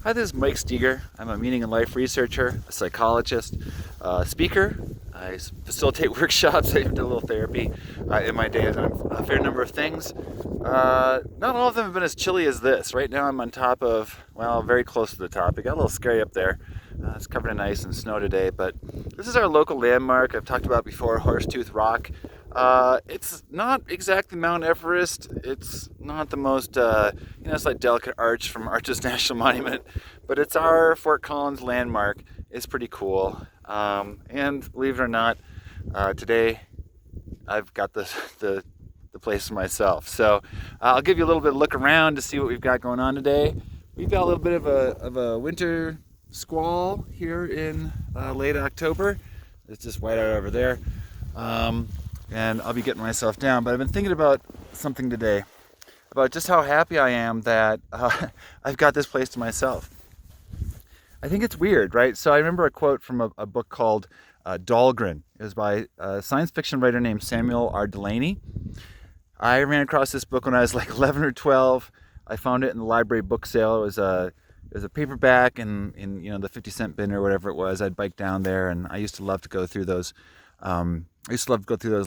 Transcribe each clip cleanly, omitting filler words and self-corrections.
Hi, this is Mike Steger. I'm a meaning and life researcher, a psychologist, speaker. I facilitate workshops. I even do a little therapy in my day. I've done a fair number of things. Not all of them have been as chilly as this. Right now I'm on top of, well, very close to the top. It got a little scary up there. It's covered in ice and snow today, but this is our local landmark. I've talked about before, Horsetooth Rock. It's not exactly Mount Everest. It's not the most, it's like Delicate Arch from Arches National Monument, but it's our Fort Collins landmark. It's pretty cool. And believe it or not, today I've got the place for myself. So I'll give you a little bit of look around to see what we've got going on today. We've got a little bit of a winter squall here in late October. It's just white out over there. And I'll be getting myself down. But I've been thinking about something today, about just how happy I am that I've got this place to myself. I think it's weird, right? So I remember a quote from a book called Dahlgren. It was by a science fiction writer named Samuel R. Delany. I ran across this book when I was like 11 or 12. I found it in the library book sale. It was a paperback in the 50-cent bin or whatever it was. I'd bike down there, and I used to love to go through those.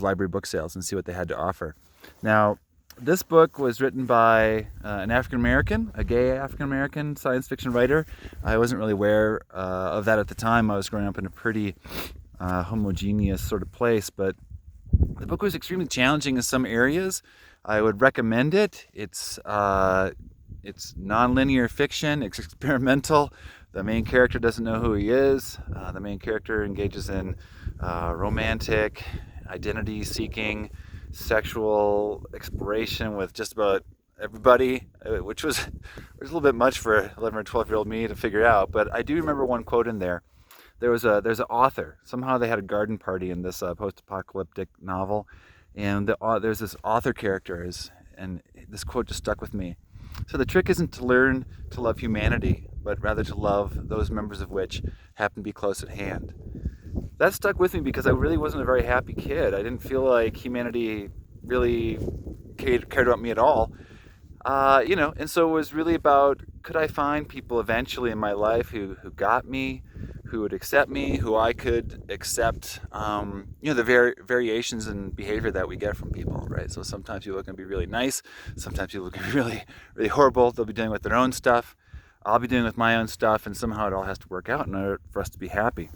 Library book sales and see what they had to offer. Now, this book was written by an African-American, a gay African-American science fiction writer. I wasn't really aware of that at the time. I was growing up in a pretty homogeneous sort of place, but the book was extremely challenging in some areas. I would recommend it. It's non-linear fiction. It's experimental. The main character doesn't know who he is. The main character engages in romantic, identity-seeking, sexual exploration with just about everybody, which was a little bit much for 11 or 12-year-old me to figure out. But I do remember one quote in there. There's an author. Somehow they had a garden party in this post-apocalyptic novel, and there's this author character, and this quote just stuck with me. So the trick isn't to learn to love humanity, but rather to love those members of which happen to be close at hand. That stuck with me because I really wasn't a very happy kid. I didn't feel like humanity really cared about me at all. And so it was really about, could I find people eventually in my life who got me, who would accept me, who I could accept, the variations in behavior that we get from people, right? So sometimes people can be really nice, sometimes people can be really, really horrible. They'll be dealing with their own stuff. I'll be dealing with my own stuff, and somehow it all has to work out in order for us to be happy.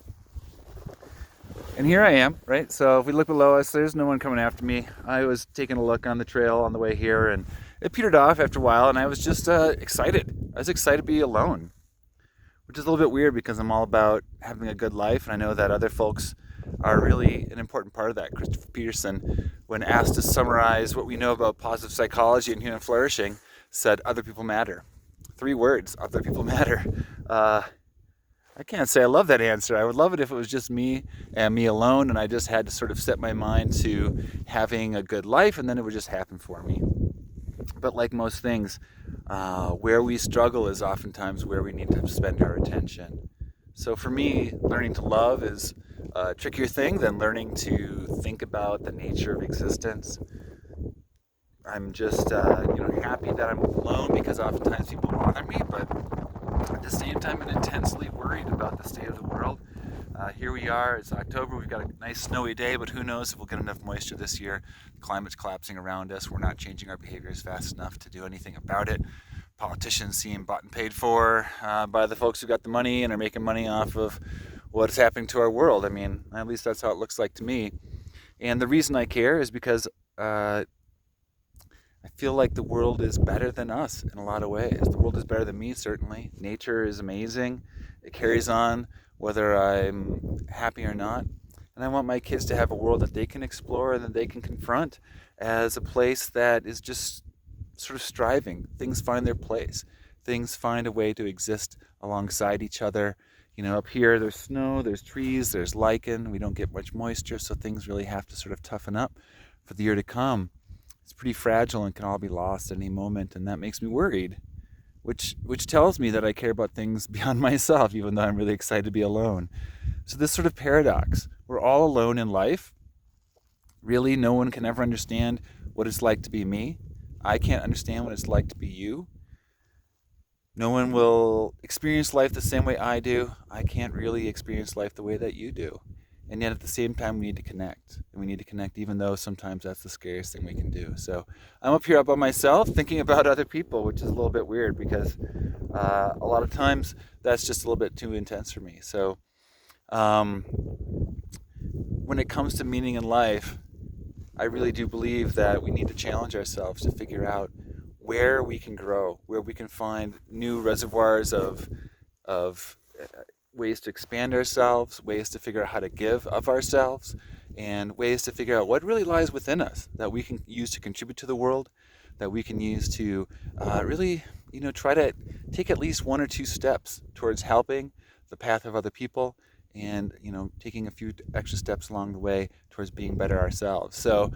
And here I am, right? So if we look below us, there's no one coming after me. I was taking a look on the trail on the way here, and it petered off after a while, and I was just excited. I was excited to be alone, which is a little bit weird because I'm all about having a good life, and I know that other folks are really an important part of that. Christopher Peterson, when asked to summarize what we know about positive psychology and human flourishing, said, "Other people matter." 3 words, other people matter. I can't say I love that answer. I would love it if it was just me and me alone, and I just had to sort of set my mind to having a good life, and then it would just happen for me. But like most things, where we struggle is oftentimes where we need to spend our attention. So for me, learning to love is a trickier thing than learning to think about the nature of existence. I'm just happy that I'm alone because oftentimes people bother me, but at the same time I'm intensely worried about the state of the world. Here we are, it's October, we've got a nice snowy day, but who knows if we'll get enough moisture this year. The climate's collapsing around us, we're not changing our behaviors fast enough to do anything about it. Politicians seem bought and paid for by the folks who got the money and are making money off of what's happening to our world. I mean, at least that's how it looks like to me. And the reason I care is because I feel like the world is better than us in a lot of ways. The world is better than me, certainly. Nature is amazing. It carries on whether I'm happy or not. And I want my kids to have a world that they can explore and that they can confront as a place that is just sort of striving. Things find their place. Things find a way to exist alongside each other. Up here there's snow, there's trees, there's lichen. We don't get much moisture, so things really have to sort of toughen up for the year to come. It's pretty fragile and can all be lost at any moment, and that makes me worried, which tells me that I care about things beyond myself, even though I'm really excited to be alone. So this sort of paradox, we're all alone in life. Really, no one can ever understand what it's like to be me. I can't understand what it's like to be you. No one will experience life the same way I do. I can't really experience life the way that you do. And yet at the same time, we need to connect. And we need to connect even though sometimes that's the scariest thing we can do. So I'm up here all by myself thinking about other people, which is a little bit weird because a lot of times that's just a little bit too intense for me. So um, when it comes to meaning in life, I really do believe that we need to challenge ourselves to figure out where we can grow, where we can find new reservoirs of ways to expand ourselves, ways to figure out how to give of ourselves, and ways to figure out what really lies within us that we can use to contribute to the world, that we can use to really, try to take at least one or two steps towards helping the path of other people, and taking a few extra steps along the way towards being better ourselves. So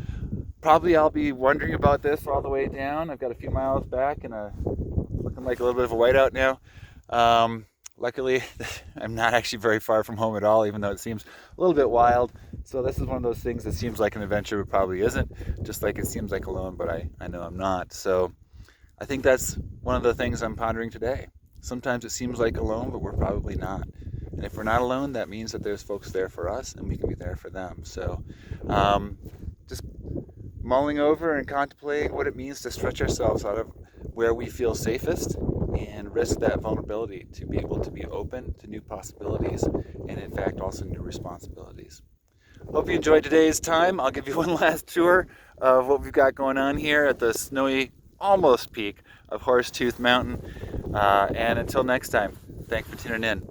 probably I'll be wondering about this all the way down. I've got a few miles back and looking like a little bit of a whiteout now. Luckily, I'm not actually very far from home at all, even though it seems a little bit wild. So this is one of those things that seems like an adventure, but probably isn't. Just like it seems like alone, but I know I'm not. So I think that's one of the things I'm pondering today. Sometimes it seems like alone, but we're probably not. And if we're not alone, that means that there's folks there for us, and we can be there for them. So just mulling over and contemplating what it means to stretch ourselves out of where we feel safest and risk that vulnerability to be able to be open to new possibilities and, in fact, also new responsibilities. Hope you enjoyed today's time. I'll give you one last tour of what we've got going on here at the snowy, almost peak of Horsetooth Mountain. And until next time, thanks for tuning in.